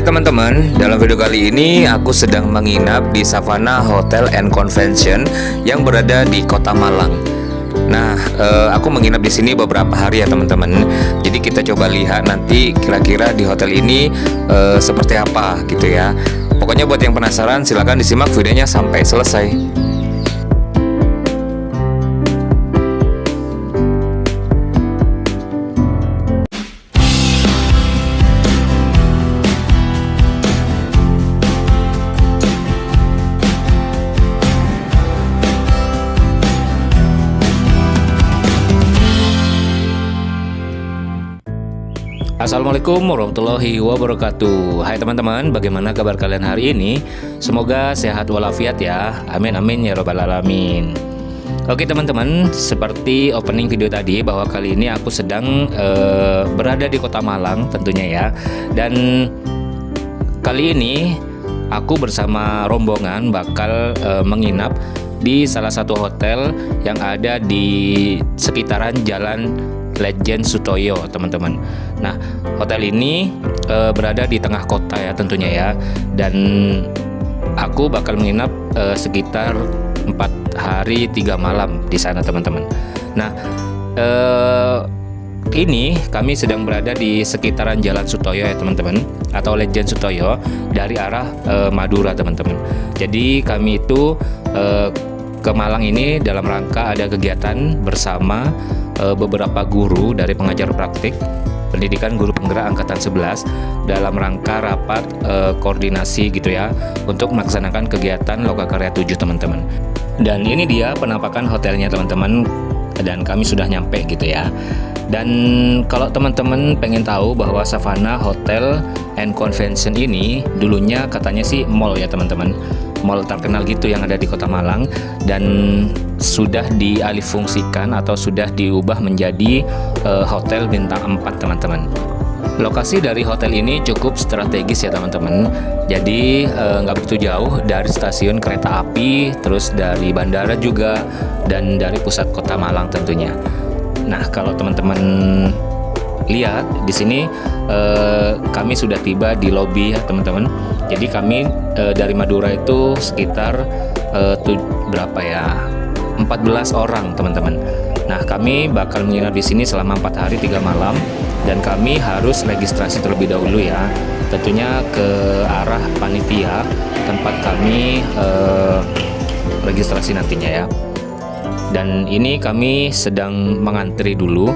Hai teman-teman, dalam video kali ini aku sedang menginap di Savana Hotel and Convention yang berada di Kota Malang. Nah, aku menginap di sini beberapa hari ya teman-teman. Jadi kita coba lihat nanti kira-kira di hotel ini seperti apa gitu ya. Pokoknya buat yang penasaran silahkan disimak videonya sampai selesai. Assalamualaikum warahmatullahi wabarakatuh. Hai teman-teman, bagaimana kabar kalian hari ini? Semoga sehat walafiat ya. Amin amin ya robbal alamin. Oke teman-teman, seperti opening video tadi bahwa kali ini aku sedang berada di Kota Malang tentunya ya. Dan kali ini aku bersama rombongan bakal menginap di salah satu hotel yang ada di sekitaran Jalan Ledjen Sutoyo teman-teman. Nah, hotel ini berada di tengah kota ya tentunya ya. Dan aku bakal menginap sekitar 4 hari 3 malam di sana teman-teman. Nah, ini kami sedang berada di sekitaran Jalan Sutoyo ya teman-teman, atau Ledjen Sutoyo dari arah Madura teman-teman. Jadi kami itu ke Malang ini dalam rangka ada kegiatan bersama beberapa guru dari pengajar praktik pendidikan guru penggerak angkatan 11 dalam rangka rapat koordinasi gitu ya untuk melaksanakan kegiatan Lokakarya 7 teman-teman. Dan ini dia penampakan hotelnya teman-teman, dan kami sudah nyampe gitu ya. Dan kalau teman-teman pengen tahu bahwa Savana Hotel and Convention ini dulunya katanya sih mall ya teman-teman, mall terkenal gitu yang ada di Kota Malang, dan sudah dialihfungsikan atau sudah diubah menjadi hotel bintang 4 teman-teman. Lokasi dari hotel ini cukup strategis ya teman-teman. Jadi nggak begitu jauh dari stasiun kereta api, terus dari bandara juga, dan dari pusat Kota Malang tentunya. Nah, kalau teman-teman lihat di sini kami sudah tiba di lobi ya teman-teman. Jadi kami dari Madura itu sekitar berapa ya? 14 orang teman-teman. Nah, kami bakal menginap di sini selama 4 hari 3 malam, dan kami harus registrasi terlebih dahulu ya. Tentunya ke arah panitia tempat kami registrasi nantinya ya. Dan ini kami sedang mengantri dulu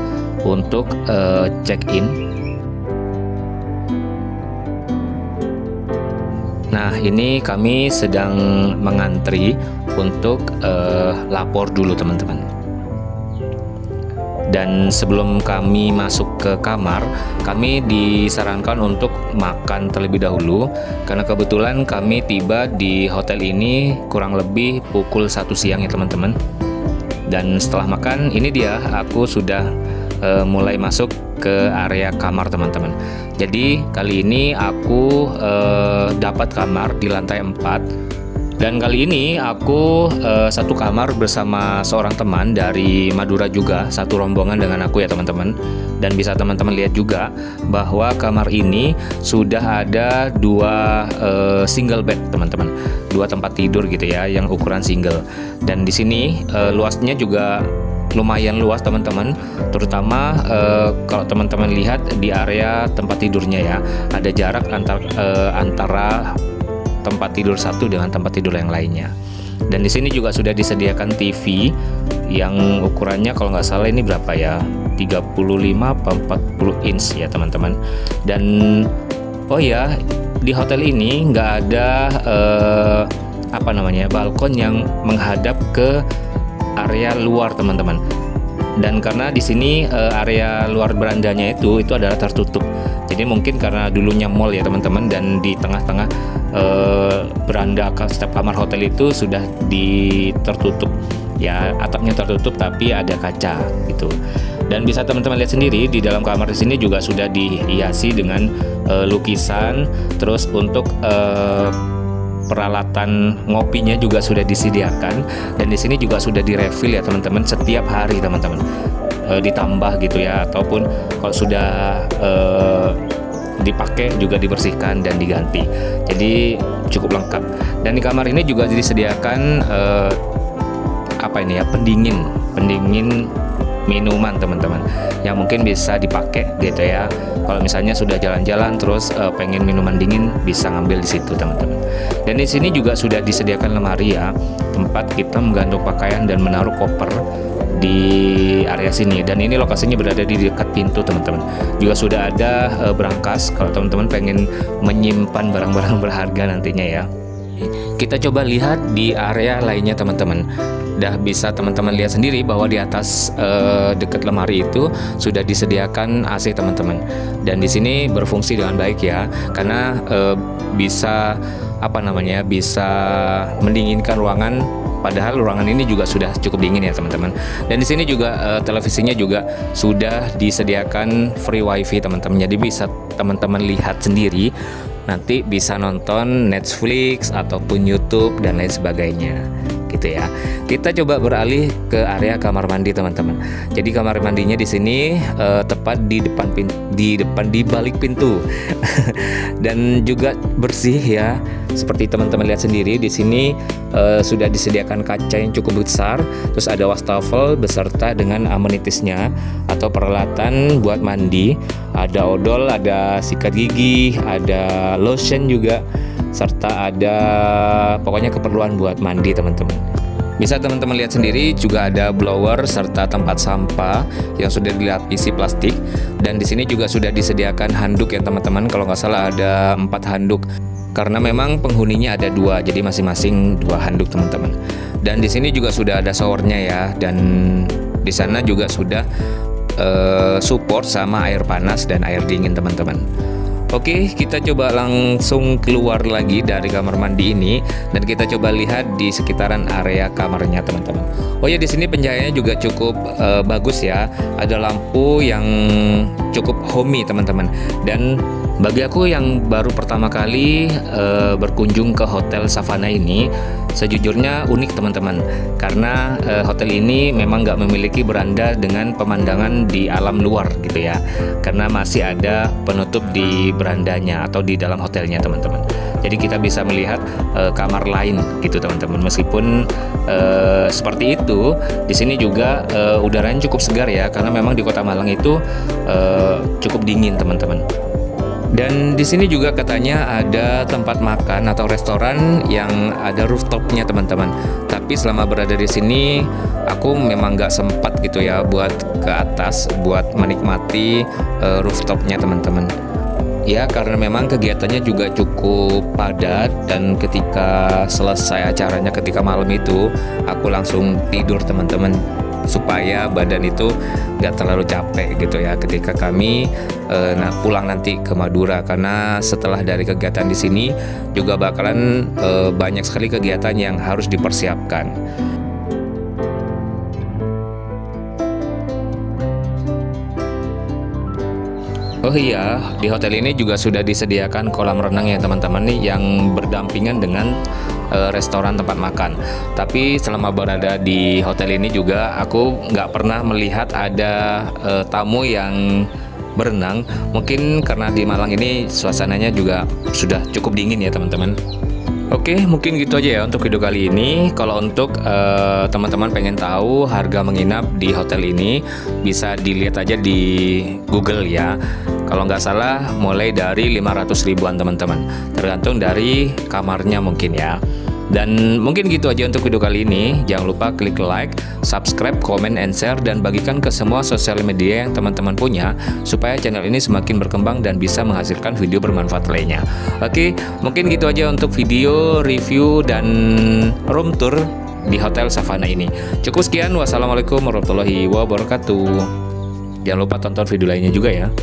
untuk check-in. Nah, ini kami sedang mengantri untuk lapor dulu teman-teman. Dan sebelum kami masuk ke kamar, kami disarankan untuk makan terlebih dahulu, karena kebetulan kami tiba di hotel ini kurang lebih pukul 1 siang ya teman-teman. Dan setelah makan, ini dia aku sudah mulai masuk ke area kamar teman-teman. Jadi kali ini aku dapat kamar di lantai 4. Dan kali ini aku satu kamar bersama seorang teman dari Madura juga, satu rombongan dengan aku ya teman-teman. Dan bisa teman-teman lihat juga bahwa kamar ini sudah ada 2 single bed teman-teman, 2 tempat tidur gitu ya yang ukuran single. Dan di sini luasnya juga lumayan luas teman-teman, terutama kalau teman-teman lihat di area tempat tidurnya ya, ada jarak antara tempat tidur satu dengan tempat tidur yang lainnya. Dan di sini juga sudah disediakan TV yang ukurannya kalau nggak salah ini berapa ya, 35 atau 40 inch ya teman-teman. Dan oh ya, di hotel ini nggak ada balkon yang menghadap ke area luar teman-teman. Dan karena di sini area luar berandanya itu adalah tertutup. Jadi mungkin karena dulunya mall ya teman-teman, dan di tengah-tengah beranda setiap kamar hotel itu sudah tertutup ya, atapnya tertutup tapi ada kaca gitu. Dan bisa teman-teman lihat sendiri di dalam kamar di sini juga sudah dihiasi dengan lukisan. Terus untuk peralatan ngopinya juga sudah disediakan, dan di sini juga sudah direfill ya teman-teman setiap hari teman-teman, ditambah gitu ya, ataupun kalau sudah dipakai juga dibersihkan dan diganti. Jadi cukup lengkap. Dan di kamar ini juga disediakan pendingin minuman teman-teman, yang mungkin bisa dipakai gitu ya. Kalau misalnya sudah jalan-jalan terus pengen minuman dingin, bisa ngambil di situ teman-teman. Dan di sini juga sudah disediakan lemari ya, tempat kita menggantung pakaian dan menaruh koper di area sini. Dan ini lokasinya berada di dekat pintu teman-teman. Juga sudah ada brankas kalau teman-teman pengen menyimpan barang-barang berharga nantinya ya. Kita coba lihat di area lainnya teman-teman. Dah bisa teman-teman lihat sendiri bahwa di atas dekat lemari itu sudah disediakan AC teman-teman. Dan di sini berfungsi dengan baik ya, karena bisa bisa mendinginkan ruangan. Padahal ruangan ini juga sudah cukup dingin ya teman-teman. Dan di sini juga televisinya juga sudah disediakan free wifi teman-teman. Jadi bisa teman-teman lihat sendiri, nanti bisa nonton Netflix ataupun YouTube dan lain sebagainya gitu ya. Kita coba beralih ke area kamar mandi teman-teman. Jadi kamar mandinya di sini tepat di balik pintu dan juga bersih ya. Seperti teman-teman lihat sendiri di sini sudah disediakan kaca yang cukup besar, terus ada wastafel beserta dengan amenitisnya atau peralatan buat mandi. Ada odol, ada sikat gigi, ada lotion juga, serta ada pokoknya keperluan buat mandi teman-teman. Bisa teman-teman lihat sendiri, juga ada blower serta tempat sampah yang sudah dilapisi plastik. Dan di sini juga sudah disediakan handuk ya teman-teman. Kalau nggak salah ada 4 handuk. Karena memang penghuninya ada 2, jadi masing-masing 2 handuk teman-teman. Dan di sini juga sudah ada showernya ya. Dan di sana juga sudah support sama air panas dan air dingin teman-teman. Oke, kita coba langsung keluar lagi dari kamar mandi ini dan kita coba lihat di sekitaran area kamarnya teman-teman. Oh ya, di sini pencahayaannya juga cukup bagus ya. Ada lampu yang cukup homey teman-teman. Dan bagi aku yang baru pertama kali berkunjung ke Hotel Savana ini, sejujurnya unik teman-teman. Karena hotel ini memang nggak memiliki beranda dengan pemandangan di alam luar gitu ya. Karena masih ada penutup di berandanya atau di dalam hotelnya teman-teman. Jadi kita bisa melihat kamar lain gitu teman-teman. Meskipun seperti itu, di sini juga udaranya cukup segar ya, karena memang di Kota Malang itu cukup dingin teman-teman. Dan di sini juga katanya ada tempat makan atau restoran yang ada rooftopnya teman-teman. Tapi selama berada di sini, aku memang nggak sempat gitu ya buat ke atas, buat menikmati rooftopnya teman-teman. Ya, karena memang kegiatannya juga cukup padat dan ketika selesai acaranya ketika malam itu, aku langsung tidur teman-teman, supaya badan itu nggak terlalu capek gitu ya ketika kami pulang nanti ke Madura. Karena setelah dari kegiatan di sini juga bakalan banyak sekali kegiatan yang harus dipersiapkan. Oh iya, di hotel ini juga sudah disediakan kolam renang ya teman-teman nih, yang berdampingan dengan restoran tempat makan. Tapi selama berada di hotel ini juga aku nggak pernah melihat ada tamu yang berenang. Mungkin karena di Malang ini suasananya juga sudah cukup dingin ya teman-teman. Oke, mungkin gitu aja ya untuk video kali ini. Kalau untuk teman-teman pengen tahu harga menginap di hotel ini, bisa dilihat aja di Google ya. Kalau nggak salah mulai dari 500 ribuan teman-teman, tergantung dari kamarnya mungkin ya. Dan mungkin gitu aja untuk video kali ini. Jangan lupa klik like, subscribe, comment, and share, dan bagikan ke semua sosial media yang teman-teman punya, supaya channel ini semakin berkembang dan bisa menghasilkan video bermanfaat lainnya. Oke, mungkin gitu aja untuk video review dan room tour di Hotel Savana ini. Cukup sekian, wassalamualaikum warahmatullahi wabarakatuh. Jangan lupa tonton video lainnya juga ya.